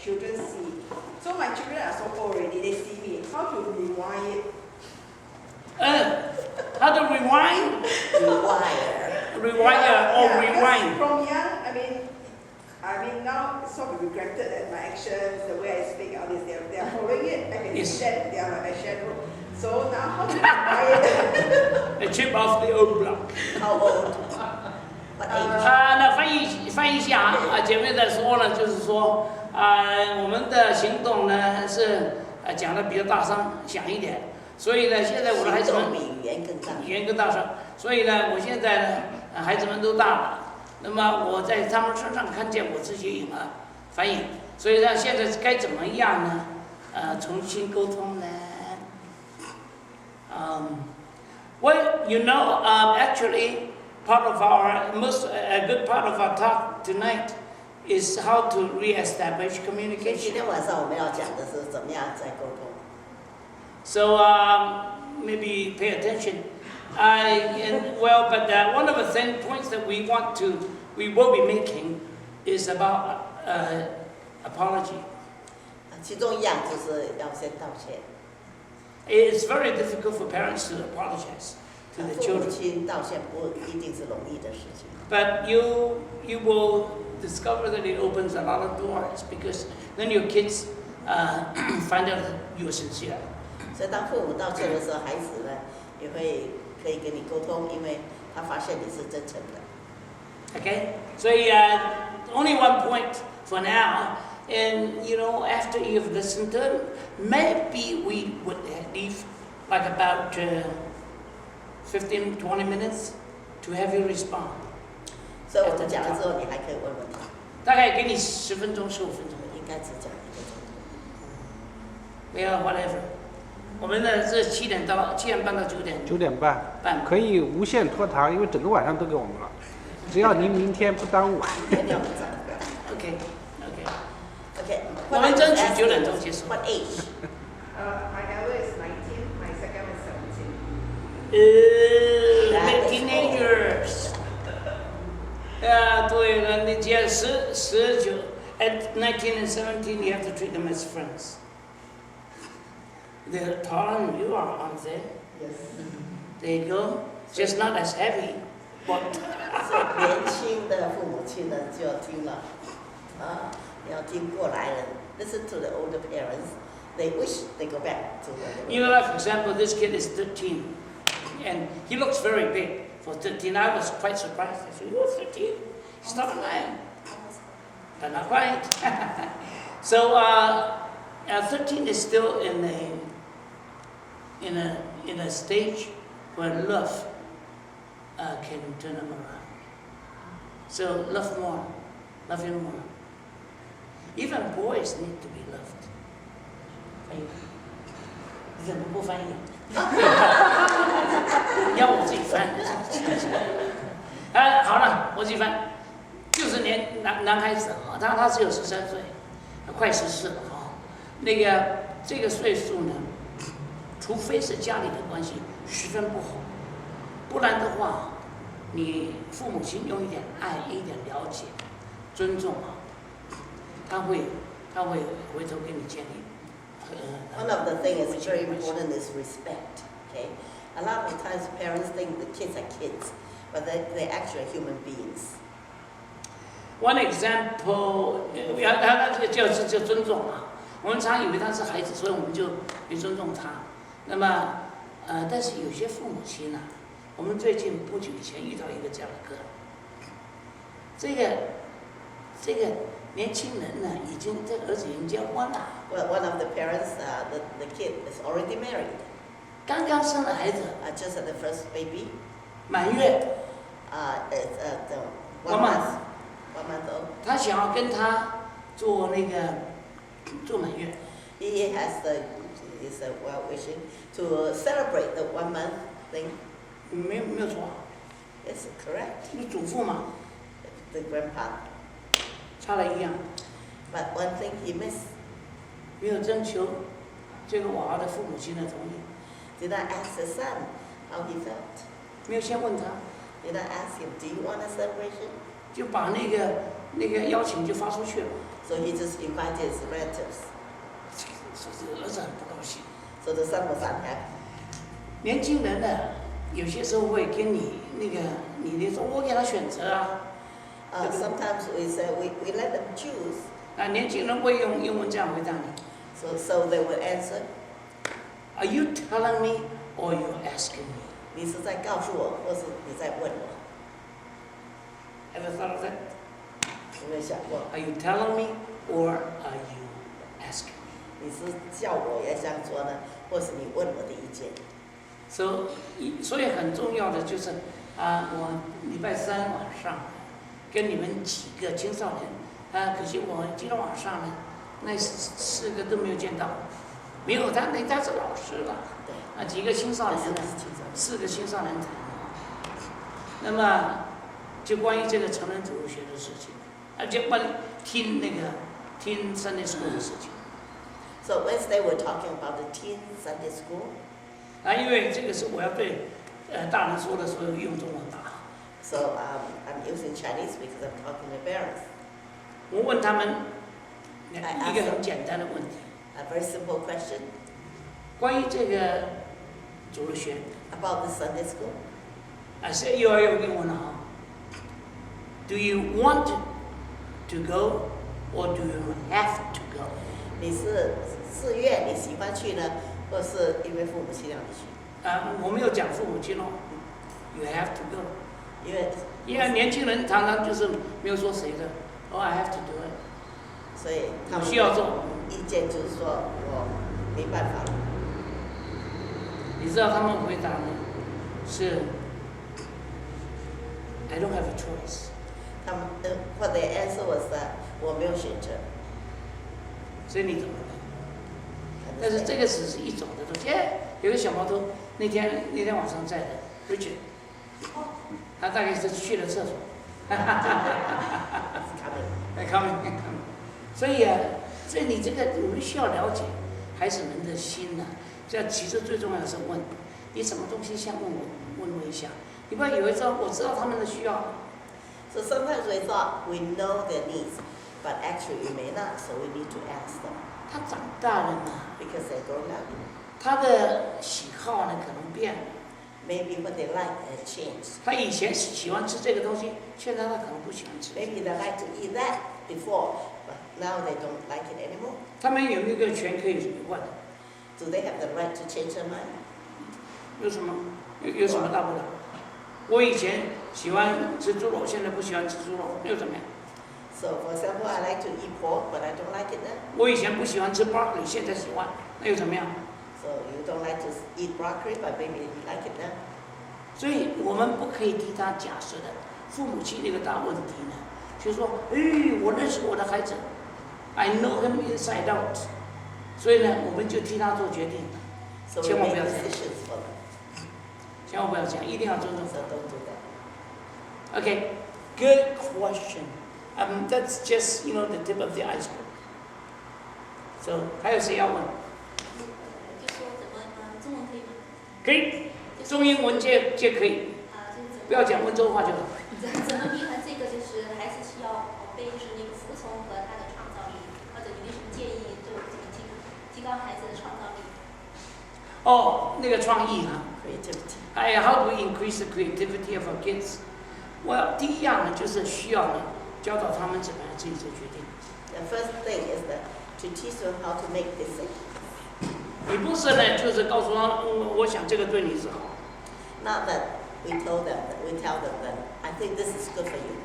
children see. So my children are so old already, they see me. How to rewind it? How to rewind? Rewire or rewind. From young, I mean now it's sort of regretted that my actions, the way I speak, all this, they are following it. I can see that they are like a shadow. So now how to rewind it? A chip off the old block. How old? What age? 那翻译一下啊，姐妹在说呢，就是说我们的行动呢是讲的比较大声响一点，所以呢，现在我的孩子们比语言更大声，所以呢，我现在呢，孩子们都大了，那么我在他们身上看见我自己有了反应，所以呢，现在该怎么样呢？重新沟通呢？Well, you know, actually. Part of a good part of our talk tonight is how to re-establish communication. 今天晚上我们要讲的是怎么样再沟通。So maybe pay attention. But one of the points that we will be making is about apology. 其中一样就是要先道歉。It's very difficult for parents to apologize to the children. 父亲道歉不一定是容易的事情。But you will discover that it opens a lot of doors because then your kids find out that you are sincere. 所以当父母道歉的时候，孩子呢也会可以跟你沟通，因为他发现你是真诚的。Okay, so only one point for now, and after you've listened to them, maybe we would leave like about 15-20 minutes to have you respond. 所以我们讲了之后，你还可以问问题。大概给你10分钟、15分钟，应该只讲1个钟头。Yeah, whatever. 我们的是7点半到9点。9点半。可以无限拖堂，因为整个晚上都给我们了。只要您明天不耽误。Okay. 我 What 们争取9点钟结束。What age? My elder is 19, my second is 17. Teenagers. 对了，你讲19 at 19 and 17, you have to treat them as friends. They're taller than you are, aren't they? Yes. There you go. Just not as heavy, but. 年轻的父母亲呢，就要听了，要听过来人。Listen to the older parents. They wish they go back to the. Like for example, this kid is 13, and he looks very big. For 13, I was quite surprised. I said, "You're 13? He's not lying." But not quite. So 13 is still in a stage where love can turn him around. So love him more. Even boys need to be loved. 你怎么不翻译？要我自己翻。好了，我自己翻。就是男孩子啊，他只有13岁，快14了啊。这个岁数呢，除非是家里的关系十分不好，不然的话，你父母亲用一点爱、一点了解、尊重啊，他会回头给你建立。One of the things that's very important is respect. Okay, a lot of times parents think the kids are kids, but they're actually human beings. One example， 就尊重啊。我们常以为他是孩子，所以我们就没尊重他。那么，但是有些父母亲呢，我们最近不久以前遇到一个这样的个案。这个年轻人呢，这个儿子已经结婚了。Well, one of the parents, the kid is already married. 刚刚生了孩子。Just had the first baby. 满月。1 month. 1 month old. 他想要跟他做满月。He is well wishing to celebrate the 1 month thing. 没有错。Yes, correct. 你祖父嘛。The grandpa. 差了一样。But one thing he missed. 没有征求这个娃娃的父母亲的同意。Did I ask the son how he felt? 没有先问他。Did I ask him, do you want a celebration? 就把那个邀请就发出去了。So he just invited his relatives. 说是儿子很不高兴。 So the son was unhappy. 年轻人呢，有些时候会跟你那个，你说我给他选择啊。Sometimes we say we let them choose. 啊，年轻人会用英文这样回答你 So they will answer.：Are you telling me or you asking me? 你是在告诉我，或是你在问我？ Ever thought of that? 有没有想过？ Are you telling me or are you asking me? 你是叫我也这样做呢，或是你问我的意见？ 所以很重要的就是啊，我礼拜三晚上跟你们几个青少年啊，可惜我今天晚上呢，那4个都没有见到，没有他，人家是老师了，啊，几个青少年呢，4个青少年谈，那么就关于这个成人主日学的事情，就关于听Sunday School 的事情。 So Wednesday we're talking about the teen Sunday school. 啊，因为这个是我要对大人说的，所以用中文答。 So I'm using Chinese because I'm talking to parents. 我问他们一个很简单的问题， A very simple question 关于这个主日学， about the Sunday school. 啊，是幼儿园英文了哈。Do you want to go or do you have to go？ 你是自愿你喜欢去呢，或是因为父母亲让你去？啊，我没有讲父母亲哦。You have to go。因为年轻人常常就是没有说谁的，Oh I have to do it。所以他们需要做。意见就是说我没办法了。你知道他们回答呢？是 I don't have a choice。他们或者 answer was that 我没有选择。所以你怎么办？但是这个只是一种的东西。有个小毛头那天晚上在的 Richard， 他大概是去了厕所。coming。所以你这个我们需要了解孩子们的心呐。这其实最重要的是问你什么东西，先问我一下。你不要以为说我知道他们的需要。So sometimes we thought we know their needs, but actually we may not. So we need to ask them. 他长大了嘛 Because they're grown up. 他的喜好呢可能变了。Maybe what they like has changed. 他以前喜欢吃这个东西，现在他可能不喜欢吃。Maybe they like to eat that before, but now they don't like it anymore. 他们有没有权可以换？ Do they have the right to change their mind? 有什么大不了？我以前喜欢吃猪肉，现在不喜欢吃猪肉，又怎么样？ So for example, I like to eat pork, but I don't like it now. 我以前不喜欢吃 broccoli， 现在喜欢，那又怎么样？ So you don't like to eat broccoli, but maybe you like it now. 所以我们不可以替他假设的。父母亲那个大问题呢，就是说，我认识我的孩子 ，I know him inside out， 所以呢，我们就替他做决定。 So we 千万不 make 要这样， decisions for them. 千万不要这样，一定要尊重 So 他。 don't do that. Okay, good question. That's just the tip of the iceberg. So 还有谁要问？就说怎么中文可以吗？可以，中英文皆可以，就是怎么不要讲温州话就好。怎么平衡这个？就是孩子需要被就是那个服从和他的创造力，或者你有什么建议，就怎么提高孩子的创造力？哦，那个创意哈。 Creativity. How do we increase the creativity of our kids? 第一样呢，就是需要呢教导他们怎么样自己做决定。 The first thing is that to teach them how to make decisions. 你不是呢，就是告诉他，我想这个对你是好。 Not that we tell them that I think this is good for you.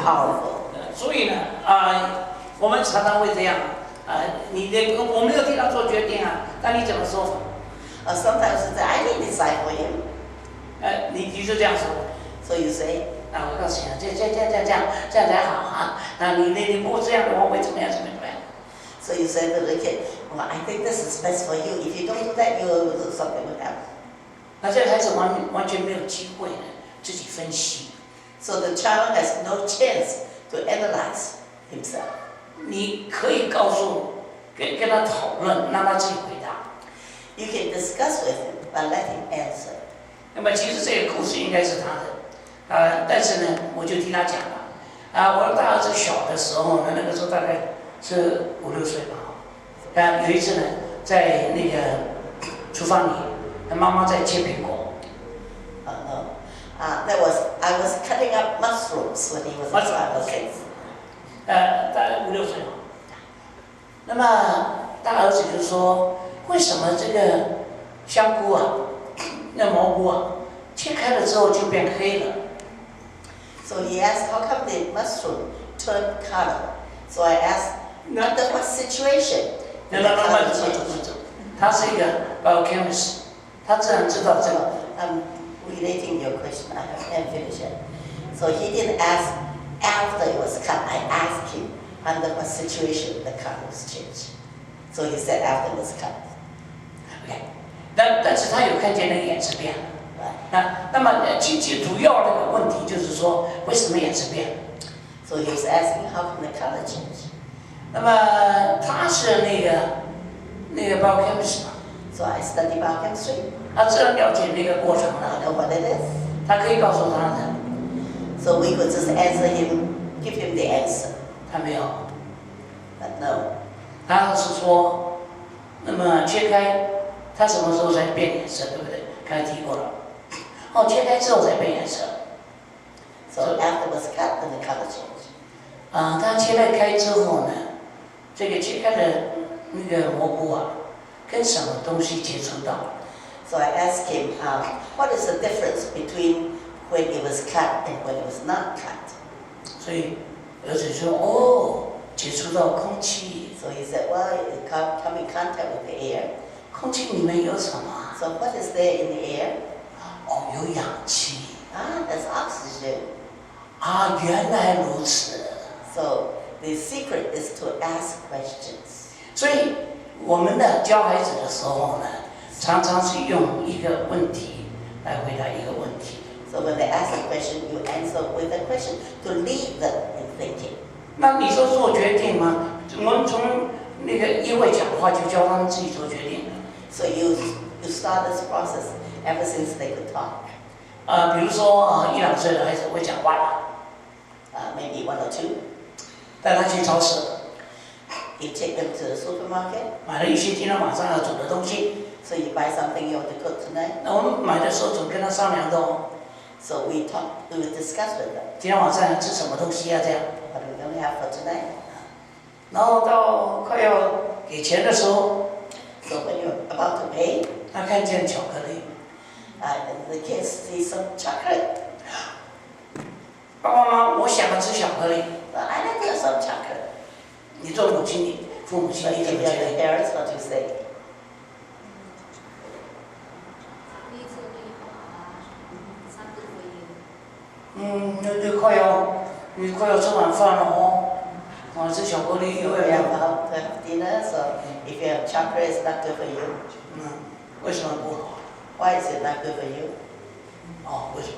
好。所以呢，我们常常会这样，我没有替他做决定啊，那你怎么说？ Sometimes you say, I didn't decide for you. 你就这样说。 So you say, 我告诉你，这样才好啊！你不这样的话会怎么样？ So you say to the kid, well, I think this is best for you. If you don't do that, something will happen. 那这个孩子完全没有机会自己分析。 So the child has no chance to analyze himself. 你可以告诉，跟他讨论，让他自己回答。 You can discuss with him, but let him answer. 那么其实这个故事应该是他的，但是呢，我就听他讲了，我大儿子小的时候呢，那个时候大概是5、6岁吧。有一次呢，在那个厨房里，妈妈在切苹果。No. I was cutting up mushrooms when he was 5 or 6. 大概5、6岁。那么大儿子就说：“为什么这个香菇啊，那蘑菇啊，切开了之后就变黑了？” So he asked, how come the mushroom turned color? So I asked, under what situation? 他是一个biochemist， 他自然知道这个。I'm relating your question. I haven't finished yet. So he didn't ask after it was cut. I asked him under what situation the color was changed. So he said after it was cut. OK， 但是他有看见那个颜色变了。那么主要那个问题就是说，为什么颜色变了 So he was asking how come the color changed. 那么他是那个biochemist 嘛， So I studied biochemistry. 他自然了解那个过程 I 了， know what it is. 他可以告诉他的， So we could just answer him, give him the answer. 他没有， But no. 他是说，那么切开，它什么时候才变颜色，对不对？刚才提过了，切开之后才变颜色。So after it was cut, then the color changed. 它切开之后呢，这个切开的那个蘑菇啊，跟什么东西接触到？ So I asked him, what is the difference between when it was cut and when it was not cut? 所以儿子说，接触到空气。 So he said, well, it come in contact with the air. 空气里面有什么？ So what is there in the air? 有氧气。There's oxygen. 原来如此。 So the secret is to ask questions. 所以我们的教孩子的时候呢，常常是用一个问题来回答一个问题。 So when they ask a question, you answer with a question to lead them in thinking. 那你说做决定吗？我们从那个一位讲话就教他们自己做决定。 So you start this process ever since they could talk. 比如说1、2岁的孩子会讲话了， Maybe 1 or 2. 带他去超市， You take them to the supermarket. 买了一些今天晚上要煮的东西。 So you buy something you want to cook tonight. 那我们买的时候总跟他商量的哦， So we discuss with them. 今天晚上要吃什么东西啊？这样。 What are we going to have for tonight? 然后到快要给钱的时候， So when you're about to pay, 他看见巧克力， and the kids see some chocolate. 爸爸妈妈，我想要吃巧克力。 Well, I like to have some chocolate. 你做父母亲 But 你 if 怎 you're 么觉 the 得？ parents, what do you say? 第一次对你好啊，something for you。你快要吃晚饭了哦。吃巧克力 You 有 have 点。 to have dinner, so if you have chocolate, it's not good for you. 为什么不好？ Why is it not good for you? 为什么？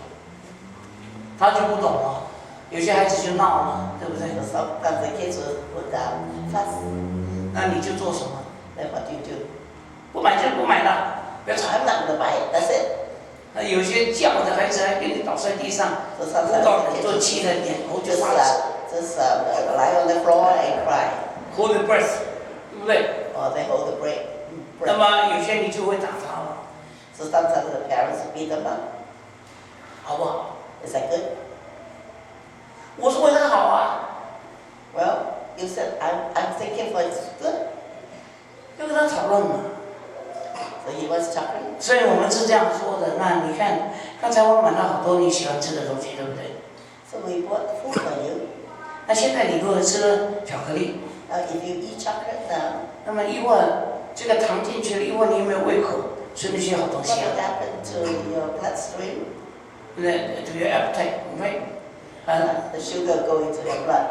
他就不懂了，有些孩子就闹了，对不对？ So sometimes the kids would fuss. 那你就做什么？ Then what do you do? 不买就不买了，不要吵。 I'm not going to buy it. That's it. 那有些犟的孩子还给你倒在地上， So 不 sometimes 到 the 你 kids 做 would 气的脸红就 just 发紫 lie on the floor and cry, ，hold the breath，对不对？ or they hold the breath. 那么有些你就会打他了， So sometimes the parents beat them up. 好不好？ Is that good? 我是为他好啊， Well, you said I'm thinking for it's good. 要跟他讨论嘛。 So he wants chocolate. 所以我们是这样说的。那你看，刚才我买了好多你喜欢吃的东西，对不对？ So we bought food for you. 那现在你如果吃了巧克力， Now if you eat chocolate now, 那么一会儿这个糖进去了，一会儿你有没有胃口吃那些好东 what 西啊 will happen to your bloodstream? ？To your appetite，right？ The sugar go into your blood.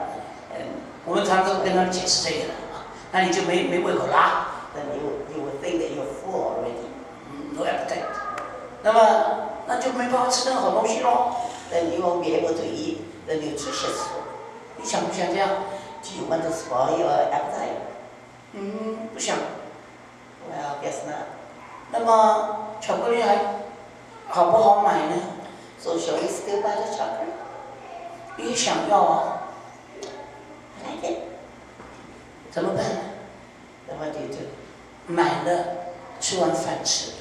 我们常常跟他们解释这个的啊，那你就没胃口啦。 Then you would think that you're full already. No appetite， 那就没办法吃那个好东西咯。 Then you won't be able to eat the nutritious food. 你想不想这样？ Do you want to spoil your appetite? 不想。 Well, guess not. 那么巧克力还好不好买呢？ So shall we still buy the chocolate? 你也想要啊， take it. 怎么办呢？ Then what do you do? 买了，吃完饭吃。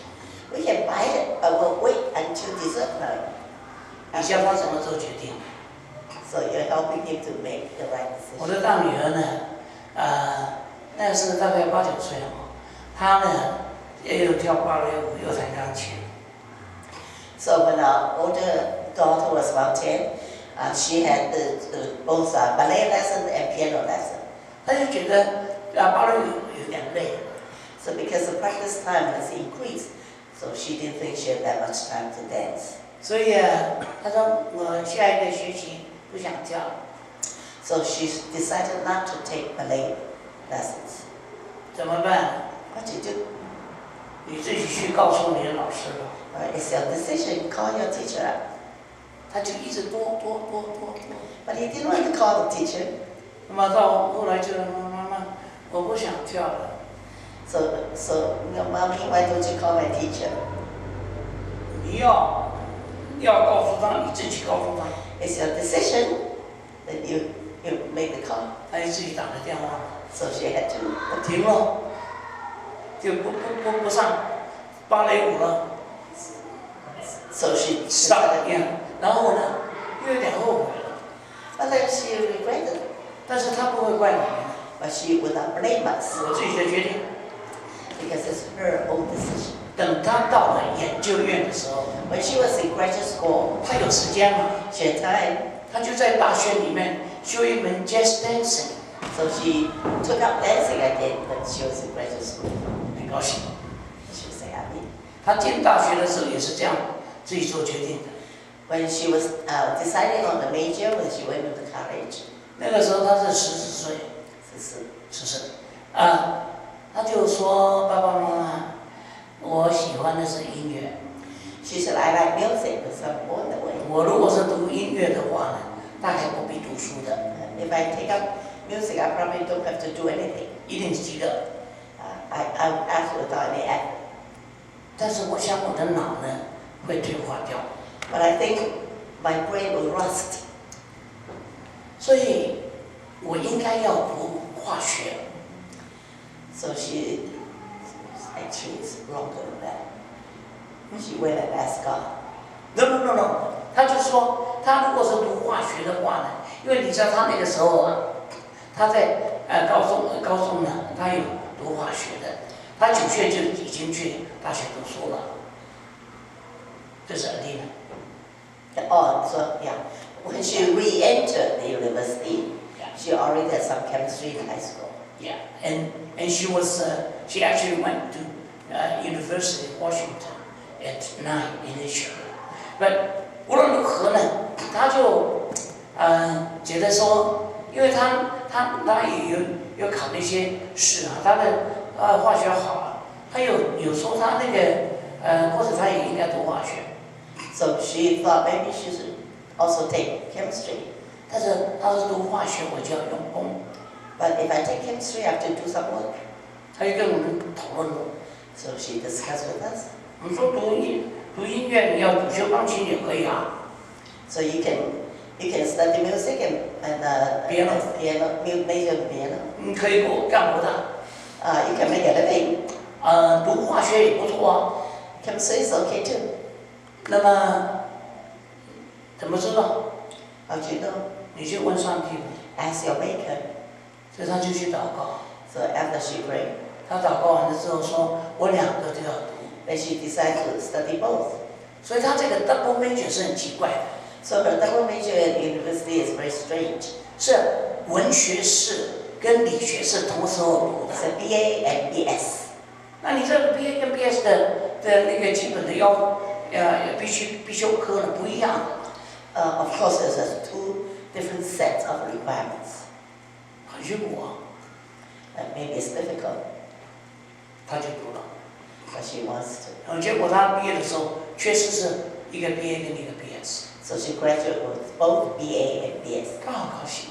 We can buy it, but we'll wait until dessert time. 你教他怎么做决定？ So you're helping him to make the right 我 decision. 的大女儿呢，那是大概8、9岁哦，她呢也有跳芭蕾舞，又弹钢琴。 So when our older daughter was about 10, she had both ballet lesson and piano lesson. 她就觉得芭蕾舞有点累， So because the practice time has increased, so she didn't think she had that much time to dance. 所以她说我下一个学期不想跳了。 So she decided not to take ballet lessons. 怎么办？ What do you do? 你自己去告诉你的老师了。 It's your decision. Call your teacher up. 他就一直多。 But he didn't want to call the teacher. 那么到后来就妈妈，我不想跳了。 So mommy, why don't you call my teacher? 你要告诉他，你自己告诉他。 It's your decision. Then you make the call. 他就自己打了电话， So she had to. 我停了，就不上芭蕾舞了。 So she 上 decided. 呀，然后呢，又有点后悔了。 But then she regretted. 但是他不会怪你， But she would not blame us 我自己的决定。 because it's her own decision. 等他到了研究院的时候， When she was in graduate school, 他有时间嘛， she had time. 他就在大学里面修一门 jazz dancing， So she took up dancing again when she was in graduate school. 很高兴。 She was happy. 他进大学的时候也是这样自己做决定的。 When she was deciding on the major when she went into college, 那个时候他是14岁，14，他就说爸爸妈妈，我喜欢的是音乐。 she said, I like music, because I'm born that way. 我如果是读音乐的话呢，大概不必读书的， If I take up music, I probably don't have to do anything. 一定及格。 I would ask without any effort. 但是我想我的脑呢会退化掉， But I think my brain will rust. 所以我应该要读化学。 So she actually is wrong than that. She went and asked God. No， 他就说他如果是读化学的话呢，因为你知道他那个时候啊，他在高中呢，他有读化学的，他9岁就已经去大学读书了，这是案例呢。 Oh, so yeah. When she re-entered the university, she already had some chemistry in high school. Yeah, and she actually went to University of Washington at 9 initially, but 无论如何呢，他就觉得说，因为他也有考那些试啊，他的化学好啊，他有说他那个或者他也应该读化学， So she thought maybe she should also take chemistry. 但是他是读化学我就要用功， But if I take chemistry, I have to do some work. 他就跟我们讨论了。 So she discussed with us. 我们说读音乐，你要主修钢琴也可以啊。 So you can study music and Piano. major in piano. 你可以干活的。You can make a living. 读化学也不错啊。 Chemistry is okay too. 那么怎么知道？ How do you know? 你去问上帝， Ask your maker. 所以他就去祷告。 So after she prayed, 他祷告完了之后说：“我2个都要读。 then she decided to study both. ”所以他这个 double major 是很奇怪的， So her double major at university is very strange. 是文学士跟理学士同时候读 It's 的。 a BA and BS. 那你这个 BA 跟 BS 的那个基本的必修科呢不一样的， Of course, there's 2 different sets of requirements. 很辛苦啊。 Maybe it's difficult, 他就读了， but she wants to. 结果他毕业的时候确实是一个 BA 跟一个 BS， So she graduated with both BA and BS. 他好高兴，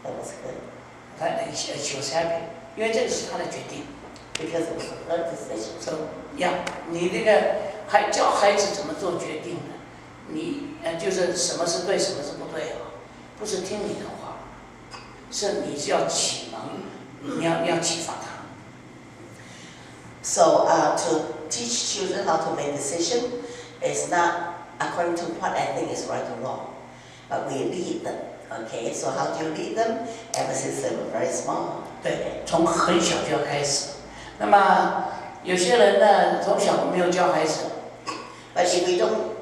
That was good 他she was happy， 因为这个是他的决定。 because it was her decision. So 你那个教孩子怎么做决定呢？你就是什么是对，什么是不对啊？不是听你的话，是你是要启蒙，你要启发他。So to teach children how to make decision is not according to what I think is right or wrong, but we lead them. Okay, so how do you lead them? Ever since they were very small. 对，从很小就要开始。那么有些人呢，从小没有教孩子。But if we don't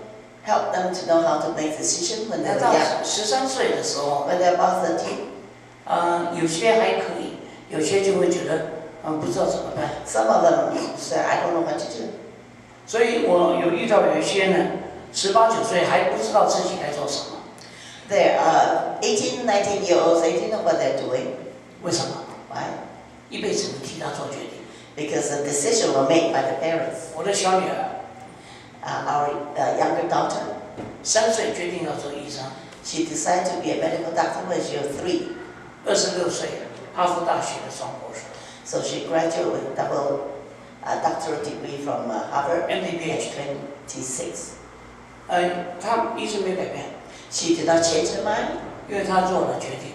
help them to know how to make decision when they're 到 young, 13岁的时候， when they're about 13, 有些还可以，有些就会觉得不知道怎么办。some of them say, I don't know what to do. 所以我有遇到有一些呢，18、19岁还不知道自己该做什么。There are 18, 19-year-olds, they don't know what they're doing. 为什么？ Why? 一辈子你替他做决定。Because the decision was made by the parents. 我的小女儿Our younger daughter, 3岁决定要做医生， she decided to be a medical doctor when she was 3. 26岁哈佛大学的双博士 So she graduated with double doctorate degree from Harvard at ，MD、PhD。 26. 她一直没改变， She did not change her mind 因为她做了决定。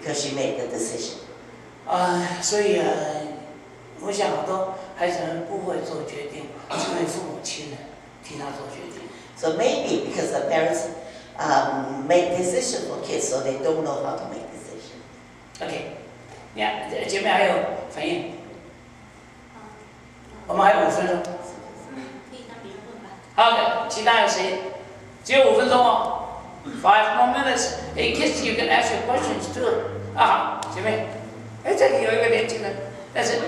because she made the decision. 所以我想好多孩子们不会做决定，是因为父母亲呢替他做决定。So maybe because the parents make decisions for kids, so they don't know how to make decisions. OK， 你看前面还有反应，我们还有5分钟。可以让别人问吧。好的，其他有谁？只有5分钟哦。5 more minutes. Hey kids, you can ask your questions too. 好，前面，这里有一个年轻人，但是，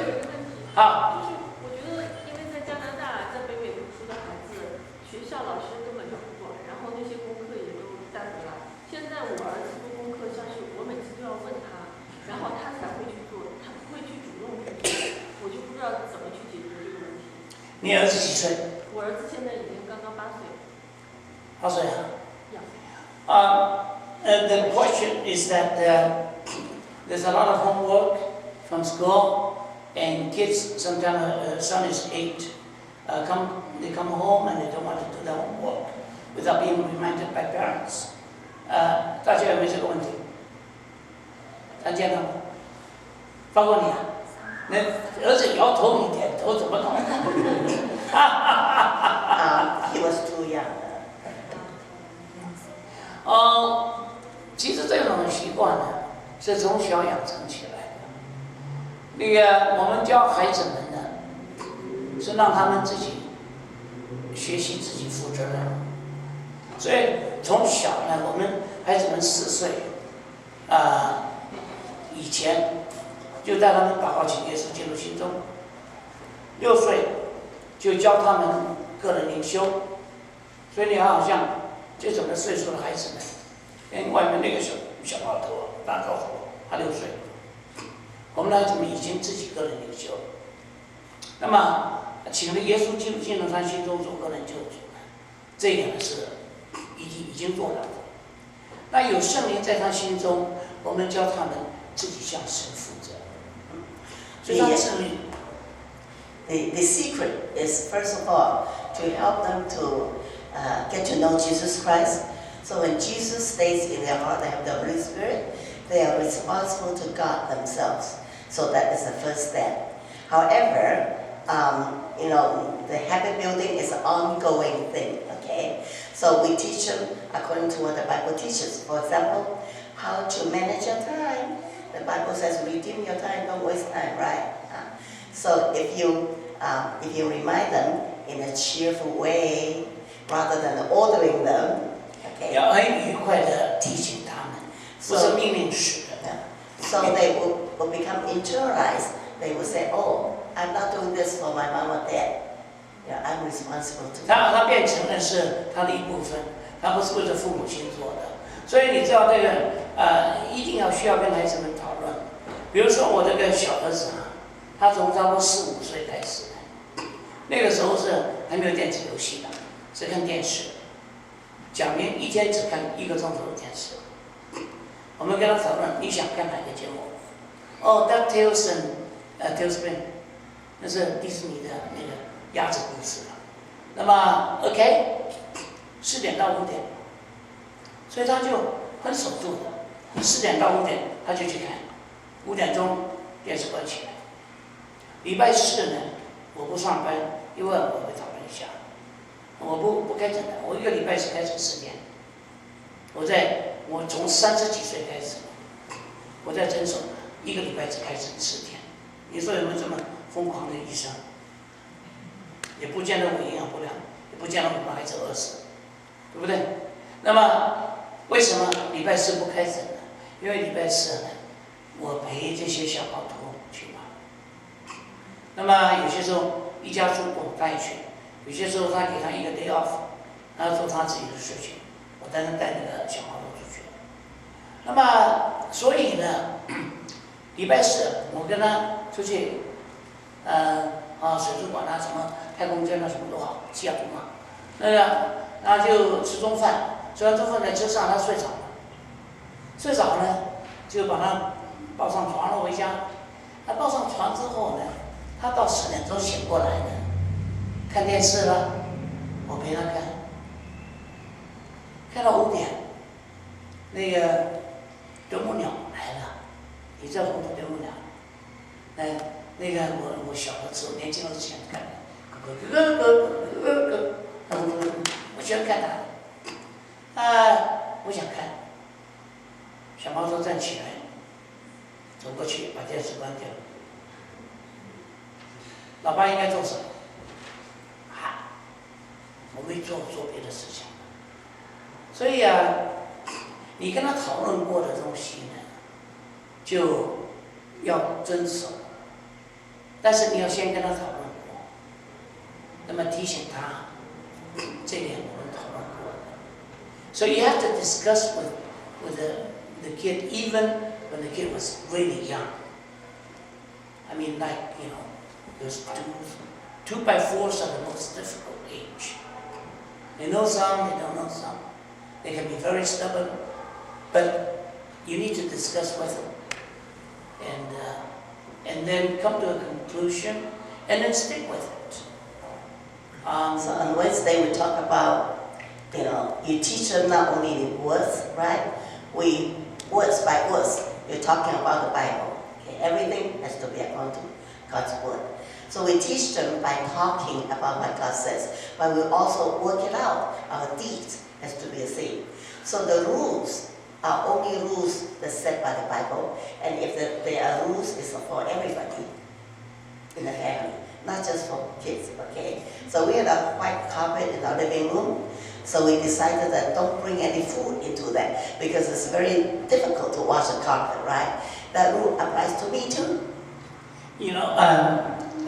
好。我觉得，因为在加拿大，在北美读书的孩子，学校老师根本就不管，然后那些功课也都带回来。现在我儿子做功课，像是我每次都要问他，然后他才会去做，他不会去主动去做，我就不知道怎么去解决这个问题。你儿子几岁？我儿子现在已经刚刚8岁。8岁啊。Yeah. The question is that there's a lot of homework from school, and kids sometimes son is 8. They come home and they don't want to do their homework without being reminded by parents. 大家有没有这个问题？大家见到吗？包括你啊？那儿子摇头，你点头，怎么弄？He was too young. 其实这种习惯呢，是从小养成起来的。那个我们教孩子们呢，是让他们自己学习自己负责任。所以从小呢，我们孩子们4岁，以前就带他们祷告请耶稣进入心中。6岁就教他们个人灵修。所以你好像这种的岁数的孩子们。跟外面那个小老头打招呼，他6岁，我们的孩子们已经自己个人领袖了。那么，请了耶稣进入他心中做个人救主，这一点呢是已经做到了。那有圣灵在他心中，我们教他们自己向神负责。所以他圣灵。The secret is first of all to help them to get to know Jesus Christ. So when Jesus stays in their heart, they have the Holy Spirit, they are responsible to God themselves. So that is the first step. However, the habit building is an ongoing thing, okay? So we teach them according to what the Bible teaches. For example, how to manage your time. The Bible says, redeem your time, don't waste time, right? So if you remind them in a cheerful way, rather than ordering them, 要很愉快地提醒他们，不是命令式的。So they will become internalized. They will say, "Oh, I'm not doing this for my mom or dad. Yeah, I'm responsible to." 他变成了是他的一部分，他不是为了父母亲做的。所以你知道这个一定需要跟孩子们讨论。比如说我这个小儿子啊，他从差不多4、5岁开始，那个时候是还没有电子游戏的，是看电视。讲明一天只看1个钟头的电视，我们跟他讨论，你想看哪个节目？哦 ，DuckTales and Tailspin， 那是迪士尼的那个鸭子故事了。那么 OK，4点到5点，所以他就很守住的，4点到5点他就去看。5点钟电视关起来。礼拜4呢，我不上班，因为我会讨论一下，我不开诊的，我1个礼拜是开诊4天。我从30几岁开始，我在诊所1个礼拜只开诊4天。你说有没有这么疯狂的医生？也不见得我营养不良，也不见得我把孩子饿死，对不对？那么为什么礼拜4不开诊呢？因为礼拜4呢，我陪这些小跑徒去玩。那么有些时候一家出我带去，有些时候他给他1个 day off， 然后做他自己的事情，我单单带那个小跑徒出去。那么所以呢，礼拜4我跟他出去，水族馆啊，什么太空间啊，什么都好，西雅图嘛。那个，然后就吃中饭，吃完中饭在车上他睡着了，睡着呢就把他抱上床了回家。他抱上床之后呢，他到10点钟醒过来呢，看电视了，我陪他看，看到5点，那个啄木鸟来了，你知道红头啄木鸟？那个我小的时候，年轻的时候看的，我喜欢看它。我想看。小毛头站起来，走过去把电视关掉。老爸应该做什么？我没做别的事情。所以你跟他讨论过的东西呢，就要遵守。但是你要先跟他讨论过，那么提醒他，这点我们讨论过的。So you have to discuss with the kid even when the kid was really young. I mean, like those 2 by 4s are the most difficult age. They know some, they don't know some. They can be very stubborn, but you need to discuss with them. And then come to a conclusion, and then stick with it. So on Wednesday we talk about, you teach them not only the words, right? Words by words, you're talking about the Bible. Okay? Everything has to be according to God's word. So we teach them by talking about what God says, but we also work it out. Our deeds has to be the same. So the rules are only rules that's set by the Bible, and if there are rules, it's for everybody in the family, not just for kids, okay? So we had a white carpet in our living room, so we decided that don't bring any food into that, because it's very difficult to wash a carpet, right? That rule applies to me too.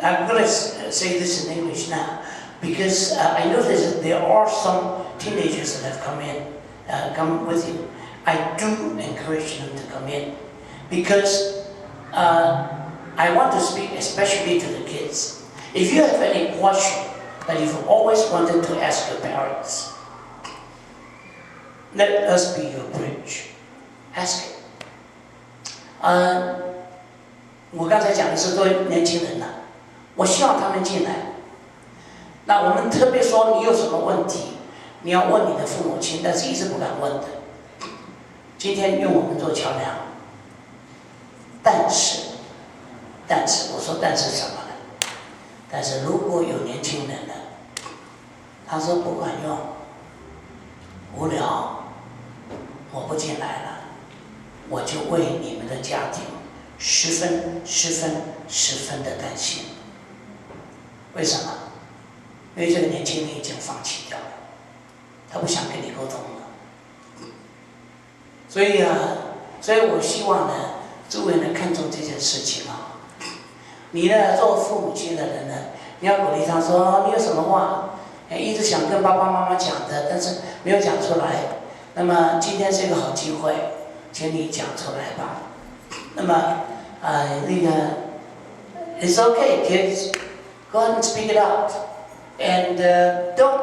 I'm going to say this in English now, because I noticed that there are some teenagers that have come with you. I do encourage them to come in, because I want to speak especially to the kids. If you have any question that you've always wanted to ask your parents, let us be your bridge. Ask it. 我刚才讲的是对年轻人的，我希望他们进来。那我们特别说，你有什么问题，你要问你的父母亲，但是一直不敢问的。今天用我们做桥梁，但是我说但是什么呢？但是如果有年轻人呢，他说不管用，无聊，我不进来了，我就为你们的家庭十分的担心。为什么？因为这个年轻人已经放弃掉了，他不想跟你沟通了。所以我希望呢，诸位能看重这件事情啊。你呢，做父母亲的人呢，你要鼓励他说，你有什么话，一直想跟爸爸妈妈讲的，但是没有讲出来。那么今天是一个好机会，请你讲出来吧。那么it's okay, kids. Go ahead and speak it out, and don't